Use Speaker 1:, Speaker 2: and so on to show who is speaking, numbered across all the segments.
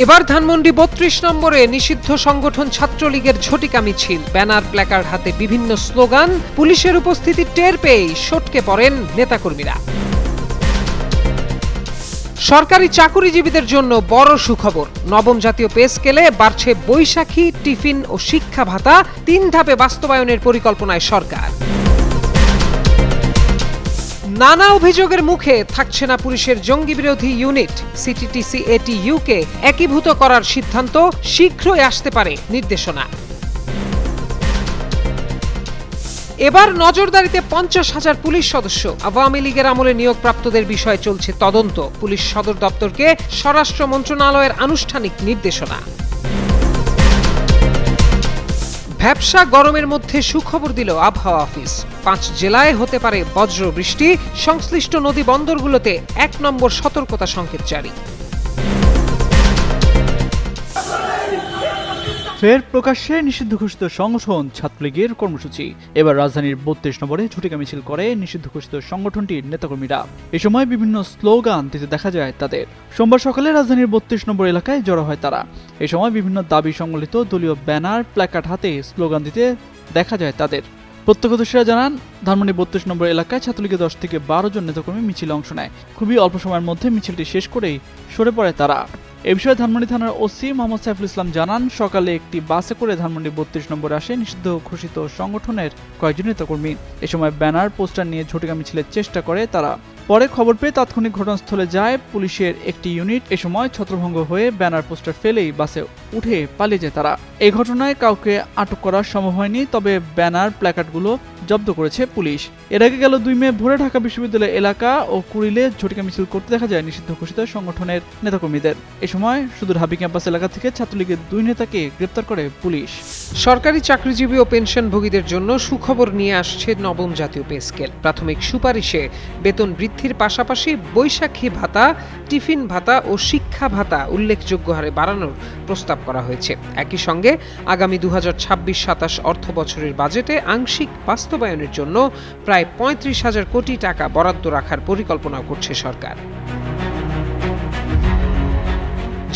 Speaker 1: এবার ধানমন্ডি ৩২ নম্বরে নিষিদ্ধ সংগঠন ছাত্রলীগের ঝটিকা মিছিল, ব্যানার প্ল্যাকার্ড হাতে বিভিন্ন স্লোগান, পুলিশের উপস্থিতি টের পেয়েই সটকে পড়েন নেতাকর্মীরা। সরকারি চাকুরিজীবীদের জন্য বড় সুখবর, নবম জাতীয় পে স্কেলে বাড়ছে বৈশাখী, টিফিন ও শিক্ষা ভাতা, ৩ ধাপে বাস্তবায়নের পরিকল্পনায় সরকার। নানা অভিযোগের মুখে থাকছে না পুলিশের জঙ্গি বিরোধী ইউনিট, সিটিটিসি এটিইউকে একীভূত করার সিদ্ধান্ত, শীঘ্রই আসতে পারে নির্দেশনা। এবার নজরদারিতে ৫০,০০০ পুলিশ সদস্য, আওয়ামী লীগের আমলে নিয়োগপ্রাপ্তদের বিষয়ে চলছে তদন্ত, পুলিশ সদর দপ্তরকে স্বরাষ্ট্র মন্ত্রণালয়ের আনুষ্ঠানিক নির্দেশনা। ভ্যাপসা গরমের মধ্যে সুখবর দিল আবহাওয়া অফিস, ৫ জেলায় হতে পারে বজ্র বৃষ্টি, সংশ্লিষ্ট নদী বন্দরগুলোতে ১ নম্বর সতর্কতা সংকেত জারি।
Speaker 2: ফের প্রকাশ্যে নিষিদ্ধ ঘোষিত সংগঠন ছাত্রলীগের কর্মসূচি। এবার রাজধানীর ৩২ নম্বরে ঝটিকা মিছিল করে নিষিদ্ধ ঘোষিত সংগঠনটির নেতাকর্মীরা। এ সময় বিভিন্ন স্লোগান দিতে দেখা যায় তাদের। সোমবার সকালে রাজধানীর ৩২ নম্বর এলাকায় জড়ো হয় তারা। এ সময় বিভিন্ন দাবি সংবলিত দলীয় ব্যানার প্ল্যাকার্ড হাতে স্লোগান দিতে দেখা যায় তাদের। প্রত্যক্ষদর্শীরা জানান, ধানমন্ডি ৩২ নম্বর এলাকায় ছাত্রলীগের ১০ থেকে ১২ জন নেতাকর্মী মিছিলে অংশ নেয়। খুবই অল্প সময়ের মধ্যে মিছিলটি শেষ করেই সরে পড়ে তারা। এ বিষয়ে ধানমন্ডি থানার ওসি মোহাম্মদ সাইফুল ইসলাম জানান, সকালে একটি বাসে করে ধানমন্ডি ৩২ নম্বরে আসে নিষিদ্ধ ঘোষিত সংগঠনের কয়েকজন নেতাকর্মী। এ সময় ব্যানার পোস্টার নিয়ে ঝটিকা মিছিলের চেষ্টা করে তারা। পরে খবর পেয়ে তাৎক্ষণিক ঘটনাস্থলে যায় পুলিশের একটি ইউনিট। এ সময় ছত্রভঙ্গ হয়ে ব্যানার পোস্টার ফেলেই বাসে উঠে পালিয়ে যায় তারা। এই ঘটনায় কাউকে আটক করা সম্ভব হয়নি, তবে ব্যানার প্ল্যাকার্ডগুলো জব্দ করেছে পুলিশ। এর আগে গেল ২ মে ভোরে ঢাকা বিশ্ববিদ্যালয় এলাকা ও কুড়িলে ঝটিকা মিছিল করতে দেখা যায় নিষিদ্ধ ঘোষিত সংগঠনের নেতাকর্মীদের। এ সময় শুধু ঢাবি ক্যাম্পাস এলাকা থেকে ছাত্রলীগের ২ নেতাকে গ্রেপ্তার করে পুলিশ।
Speaker 1: সরকারি চাকরিজীবী ও পেনশনভোগীদের জন্য সুখবর নিয়ে আসছে নবম জাতীয় পে স্কেল। প্রাথমিক সুপারিশে বেতন বৃদ্ধির পাশাপাশি বৈশাখী ভাতা, টিফিন ভাতা ও শিক্ষা ভাতা উল্লেখযোগ্য হারে বাড়ানোর প্রস্তাব করা হয়েছে। একই সঙ্গে আগামী ২০২৬-২৭ অর্থ বছরের বাজেটে আংশিক বাস্তবায়নের জন্য প্রায় ৩৫,০০০ কোটি টাকা বরাদ্দ রাখার পরিকল্পনা করছে সরকার।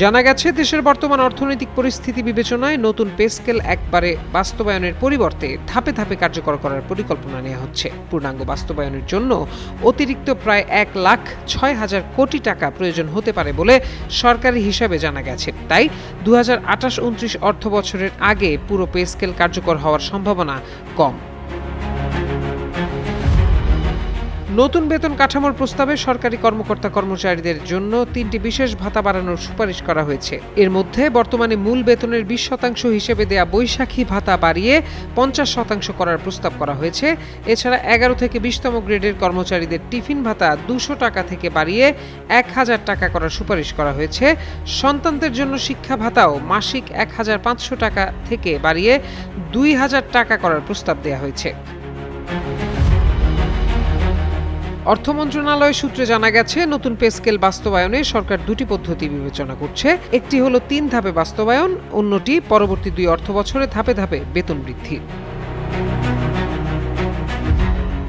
Speaker 1: জানা গেছে, দেশের বর্তমান অর্থনৈতিক পরিস্থিতি বিবেচনায় নতুন পে স্কেল একবারে বাস্তবায়নের পরিবর্তে ধাপে ধাপে কার্যকর করার পরিকল্পনা নেওয়া হচ্ছে। পূর্ণাঙ্গ বাস্তবায়নের জন্য অতিরিক্ত প্রায় ১,৬০,০০০ কোটি টাকা প্রয়োজন হতে পারে বলে সরকারি হিসাবে জানা গেছে। তাই ২০২৮-২৯ অর্থ বছরের আগে পুরো পে স্কেল কার্যকর হওয়ার সম্ভাবনা কম। নতুন বেতন কাঠামোর প্রস্তাবে সরকারি কর্মকর্তা কর্মচারীদের জন্য ৩টি বিশেষ ভাতা বাড়ানোর সুপারিশ করা হয়েছে। এর মধ্যে বর্তমানে মূল বেতনের ২০% হিসেবে দেয়া বৈশাখী ভাতা বাড়িয়ে ৫০% করার প্রস্তাব করা হয়েছে। এছাড়া ১১ থেকে ২০তম গ্রেডের কর্মচারীদের টিফিন ভাতা ২০০ টাকা থেকে বাড়িয়ে ১,০০০ টাকা করার সুপারিশ করা হয়েছে। সন্তানদের জন্য শিক্ষা ভাতাও মাসিক ১,৫০০ টাকা থেকে বাড়িয়ে ২,০০০ টাকা করার প্রস্তাব দেওয়া হয়েছে। অর্থ মন্ত্রণালয় সূত্রে জানা গেছে, নতুন পে স্কেল বাস্তবায়নে সরকার ২টি পদ্ধতি বিবেচনা করছে। একটি হলো ৩ ধাপে বাস্তবায়ন, অন্যটি পরবর্তী ২ অর্থ বছরে ধাপে ধাপে বেতন বৃদ্ধি।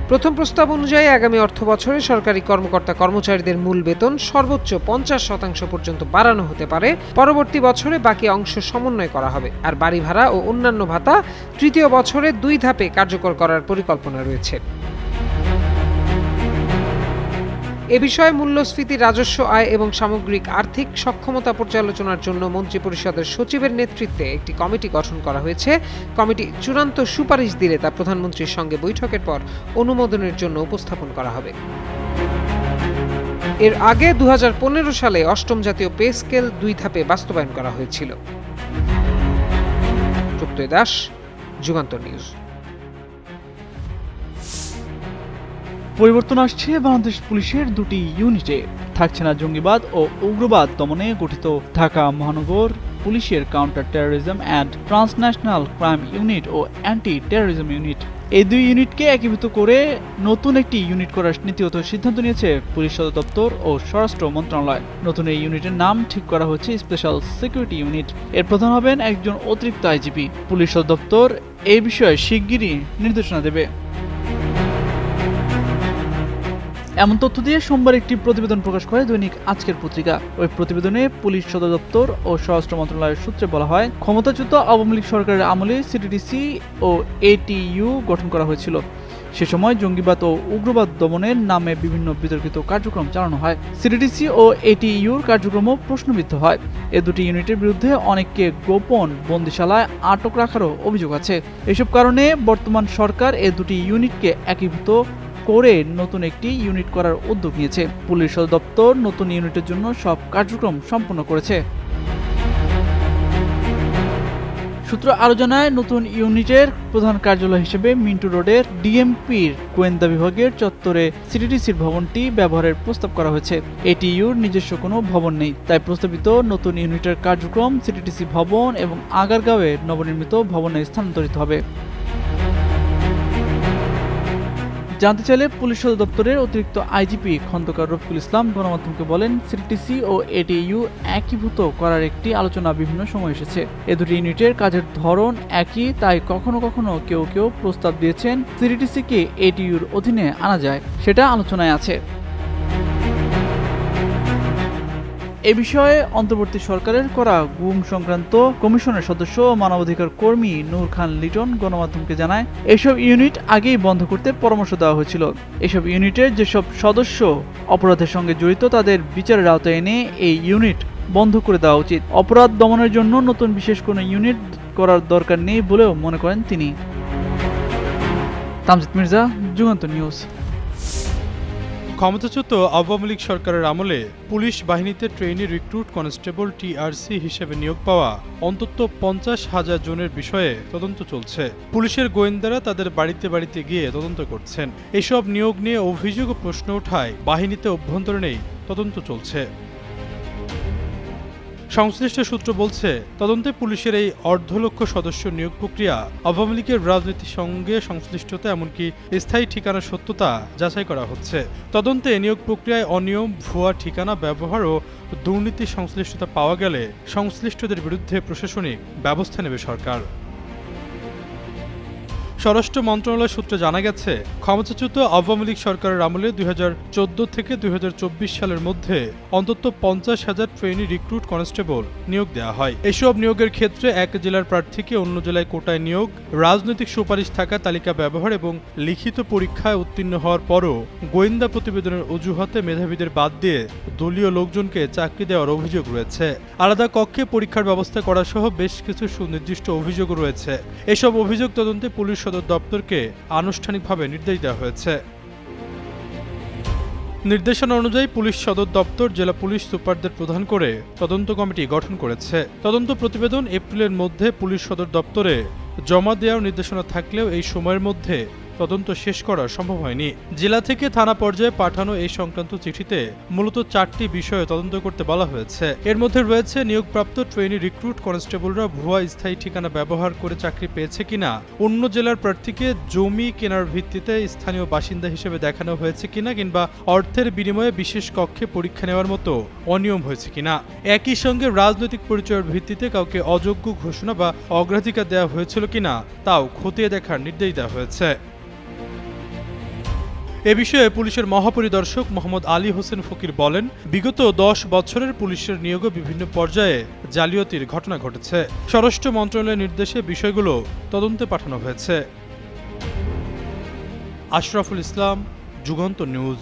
Speaker 1: প্রথম প্রস্তাব অনুযায়ী আগামী অর্থ বছরে সরকারি কর্মকর্তা কর্মচারীদের মূল বেতন সর্বোচ্চ ৫০% পর্যন্ত বাড়ানো হতে পারে। পরবর্তী বছরে বাকি অংশ সমন্বয় করা হবে। আর বাড়ি ভাড়া ও অন্যান্য ভাতা তৃতীয় বছরে ২ ধাপে কার্যকর করার পরিকল্পনা রয়েছে। এ বিষয়ে মূল্যস্ফীতি, রাজস্ব আয় এবং সামগ্রিক আর্থিক সক্ষমতা পর্যালোচনার জন্য মন্ত্রিপরিষদের সচিবের নেতৃত্বে একটি কমিটি গঠন করা হয়েছে। কমিটি চূড়ান্ত সুপারিশ দিলে তা প্রধানমন্ত্রীর সঙ্গে বৈঠকের পর অনুমোদনের জন্য উপস্থাপন করা হবে। এর আগে ২০১৫ সালে অষ্টম জাতীয় পে স্কেল ২ ধাপে বাস্তবায়ন করা হয়েছিল। প্রত্যয় দাস, যুগান্তর নিউজ।
Speaker 2: পরিবর্তন আসছে বাংলাদেশ পুলিশের 2টি ইউনিটে। থাকছে না জঙ্গিবাদ ও উগ্রবাদ দমনে গঠিত ঢাকা মহানগর পুলিশের counter terrorism and transnational crime unit ও অ্যান্টি টেরোরিজম ইউনিট। এই 2 ইউনিটকে একীভূত করে নতুন একটি ইউনিট করার নীতিগত সিদ্ধান্ত নিয়েছে পুলিশ সদর দপ্তর ও স্বরাষ্ট্র মন্ত্রণালয়। নতুন এই ইউনিটের নাম ঠিক করা হচ্ছে স্পেশাল সিকিউরিটি ইউনিট। এর প্রধান হবেন একজন অতিরিক্ত আইজিপি। পুলিশ সদর দপ্তর এই বিষয়ে শিগগিরই নির্দেশনা দেবে। এমন তথ্য দিয়ে সোমবার একটি প্রতিবেদন প্রকাশ করে দৈনিক আজকের পত্রিকা। ওই প্রতিবেদনে পুলিশ সদর দপ্তর ও স্বরাষ্ট্র মন্ত্রণালয়ের সূত্রে বলা হয়, ক্ষমতাচ্যুত আওয়ামী লীগ সরকারের আমলে সিটিডিসি ও এটিইউ গঠন করা হয়েছিল। সে সময় জঙ্গিবাদ ও উগ্রবাদ দমনের নামে বিভিন্ন বিতর্কিত কার্যক্রম চালানো হয়। সিটিডিসি ও এটিইউর কার্যক্রমও প্রশ্নবিদ্ধ হয়। এ দুটি ইউনিটের বিরুদ্ধে অনেককে গোপন বন্দিশালায় আটক রাখারও অভিযোগ আছে। এসব কারণে বর্তমান সরকার এ দুটি ইউনিটকে একীভূত করে নতুন একটি ইউনিট করার উদ্যোগ নিয়েছে। পুলিশ সদর দপ্তর নতুন ইউনিটের জন্য সব কার্যক্রম সম্পন্ন করেছে। সূত্র আরও জানায়, নতুন ইউনিটের প্রধান কার্যালয় হিসেবে মিন্টু রোডের ডিএমপির গোয়েন্দা বিভাগের চত্বরে সিটিডিসির ভবনটি ব্যবহারের প্রস্তাব করা হয়েছে। এটিইউর নিজস্ব কোনো ভবন নেই, তাই প্রস্তাবিত নতুন ইউনিটের কার্যক্রম সিটিডিসি ভবন এবং আগারগাঁওয়ের নবনির্মিত ভবনে স্থানান্তরিত হবে। জানতে চাইলে পুলিশ সদর দপ্তরের অতিরিক্ত আইজিপি খন্দকার রফিকুল ইসলাম গণমাধ্যমকে বলেন, সিটিডিসি ও এটিইউ একীভূত করার একটি আলোচনা বিভিন্ন সময় এসেছে। এ দুটি ইউনিটের কাজের ধরন একই, তাই কখনো কখনো কেউ কেউ প্রস্তাব দিয়েছেন সিটিডিসিকে এটিইউর অধীনে আনা যায়, সেটা আলোচনায় আছে। এ বিষয়ে অন্তর্বর্তী সরকারের করা গুম সংক্রান্ত কমিশনের সদস্য ও মানবাধিকার কর্মী নূর খান লিটন গণমাধ্যমকে জানায়, এসব ইউনিট আগেই বন্ধ করতে পরামর্শ দেওয়া হয়েছিল। এসব ইউনিটের যেসব সদস্য অপরাধের সঙ্গে জড়িত তাদের বিচারের আওতায় এনে এই ইউনিট বন্ধ করে দেওয়া উচিত। অপরাধ দমনের জন্য নতুন বিশেষ কোনো ইউনিট করার দরকার নেই বলেও মনে করেন তিনি। তামজিদ মির্জা, যুগান্তর নিউজ।
Speaker 3: ক্ষমতাচ্যুত আওয়ামী লীগ সরকারের আমলে পুলিশ বাহিনীতে ট্রেনি রিক্রুট কনস্টেবল টিআরসি হিসেবে নিয়োগ পাওয়া অন্তত 50,000 জনের বিষয়ে তদন্ত চলছে। পুলিশের গোয়েন্দারা তাদের বাড়িতে বাড়িতে গিয়ে তদন্ত করছেন। এসব নিয়োগ নিয়ে অভিযোগ ও প্রশ্ন ওঠায় বাহিনীতে অভ্যন্তরীণেই তদন্ত চলছে। সংশ্লিষ্ট সূত্র বলছে, তদন্তে পুলিশের এই অর্ধলক্ষ সদস্য নিয়োগ প্রক্রিয়া আওয়ামী লীগের রাজনীতির সঙ্গে সংশ্লিষ্টতা এমনকি স্থায়ী ঠিকানার সত্যতা যাচাই করা হচ্ছে। তদন্তে নিয়োগ প্রক্রিয়ায় অনিয়ম, ভুয়া ঠিকানা ব্যবহার ও দুর্নীতি সংশ্লিষ্টতা পাওয়া গেলে সংশ্লিষ্টদের বিরুদ্ধে প্রশাসনিক ব্যবস্থা নেবে সরকার। স্বরাষ্ট্র মন্ত্রণালয় সূত্রে জানা গেছে, ক্ষমতাচ্যুত আওয়ামী লীগ সরকারের আমলে 2014 থেকে 2024 সালের মধ্যে অন্তত 50,000 ট্রেনি রিক্রুট কনস্টেবল নিয়োগ দেওয়া হয়। এসব নিয়োগের ক্ষেত্রে এক জেলার প্রার্থীকে অন্য জেলায় কোটায় নিয়োগ, রাজনৈতিক সুপারিশ থাকা তালিকা ব্যবহার এবং লিখিত পরীক্ষায় উত্তীর্ণ হওয়ার পরও গোয়েন্দা প্রতিবেদনের অজুহাতে মেধাবীদের বাদ দিয়ে দলীয় লোকজনকে চাকরি দেওয়ার অভিযোগ রয়েছে। আলাদা কক্ষে পরীক্ষার ব্যবস্থা করা সহ বেশ কিছু সুনির্দিষ্ট অভিযোগ রয়েছে। এসব অভিযোগ তদন্তে পুলিশ সদর দপ্তরকে আনুষ্ঠানিকভাবে নির্দেশ দেওয়া হয়েছে। নির্দেশনা অনুযায়ী পুলিশ সদর দপ্তর জেলা পুলিশ সুপারদের প্রধান করে তদন্ত কমিটি গঠন করেছে। তদন্ত প্রতিবেদন এপ্রিলের মধ্যে পুলিশ সদর দপ্তরে জমা দেওয়ার নির্দেশনা থাকলেও এই সময়ের মধ্যে তদন্ত শেষ করা সম্ভব হয়নি। জেলা থেকে থানা পর্যায়ে পাঠানো এই সংক্রান্ত চিঠিতে মূলত 4টি বিষয়ে তদন্ত করতে বলা হয়েছে। এর মধ্যে রয়েছে নিয়োগপ্রাপ্ত ট্রেনি রিক্রুট কনস্টেবলরা ভুয়া স্থায়ী ঠিকানা ব্যবহার করে চাকরি পেয়েছে কিনা, অন্য জেলার প্রার্থীকে জমি কেনার ভিত্তিতে স্থানীয় বাসিন্দা হিসেবে দেখানো হয়েছে কিনা, কিংবা অর্থের বিনিময়ে বিশেষ কক্ষে পরীক্ষা নেওয়ার মতো অনিয়ম হয়েছে কিনা। একই সঙ্গে রাজনৈতিক পরিচয়ের ভিত্তিতে কাউকে অযোগ্য ঘোষণা বা অগ্রাধিকার দেওয়া হয়েছিল কিনা তাও খতিয়ে দেখার নির্দেশ দেওয়া হয়েছে। এ বিষয়ে পুলিশের মহাপরিদর্শক মোহাম্মদ আলী হোসেন ফকির বলেন, বিগত 10 বছরের পুলিশের নিয়োগে বিভিন্ন পর্যায়ে জালিয়াতির ঘটনা ঘটেছে। স্বরাষ্ট্র মন্ত্রণালয়ের নির্দেশে বিষয়গুলো তদন্তে পাঠানো হয়েছে। আশরাফুল ইসলাম, যুগান্তর নিউজ।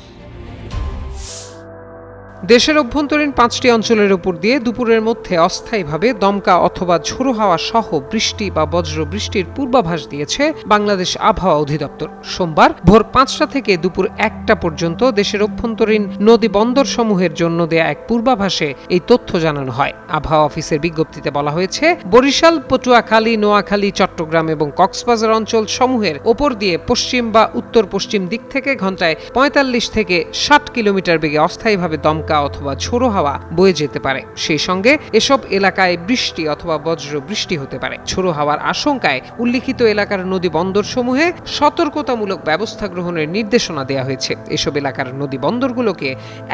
Speaker 1: দেশের অভ্যন্তরীণ 5টি অঞ্চলের উপর দিয়ে দুপুরের মধ্যে অস্থায়ীভাবে দমকা অথবা ঝোড়ো হাওয়া সহ বৃষ্টি বা বজ্র বৃষ্টির পূর্বাভাস দিয়েছে বাংলাদেশ আবহাওয়া অধিদপ্তর। সোমবার ভোর 5টা থেকে দুপুর 1টা পর্যন্ত দেশের অভ্যন্তরীণ নদী বন্দর সমূহের জন্য দেয়া এক পূর্বাভাসে এই তথ্য জানানো হয়। আবহাওয়া অফিসের বিজ্ঞপ্তিতে বলা হয়েছে, বরিশাল, পটুয়াখালী, নোয়াখালী, চট্টগ্রাম এবং কক্সবাজার অঞ্চল সমূহের ওপর দিয়ে পশ্চিম বা উত্তর পশ্চিম দিক থেকে ঘন্টায় 45 থেকে 60 কিলোমিটার বেগে অস্থায়ীভাবে দমকা অথবা ঝোড়ো হাওয়া বয়ে যেতে পারে। সেই সঙ্গে এসব এলাকায় বৃষ্টি অথবা বজ্র বৃষ্টি হতে পারে। ঝোড়ো হাওয়ার আশঙ্কায় উল্লিখিত এলাকার নদী বন্দর সমূহে সতর্কতামূলক ব্যবস্থা গ্রহণের নির্দেশনা দেওয়া হয়েছে। এসব এলাকার নদী বন্দরগুলোকে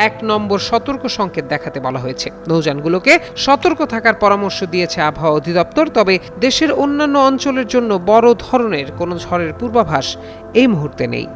Speaker 1: 1 নম্বর সতর্ক সংকেত দেখাতে বলা হয়েছে। নৌযানগুলোকে সতর্ক থাকার পরামর্শ দিয়েছে আবহাওয়া অধিদপ্তর। তবে দেশের অন্যান্য অঞ্চলের জন্য বড় ধরনের কোনো ঝড়ের পূর্বাভাস এই মুহূর্তে নেই।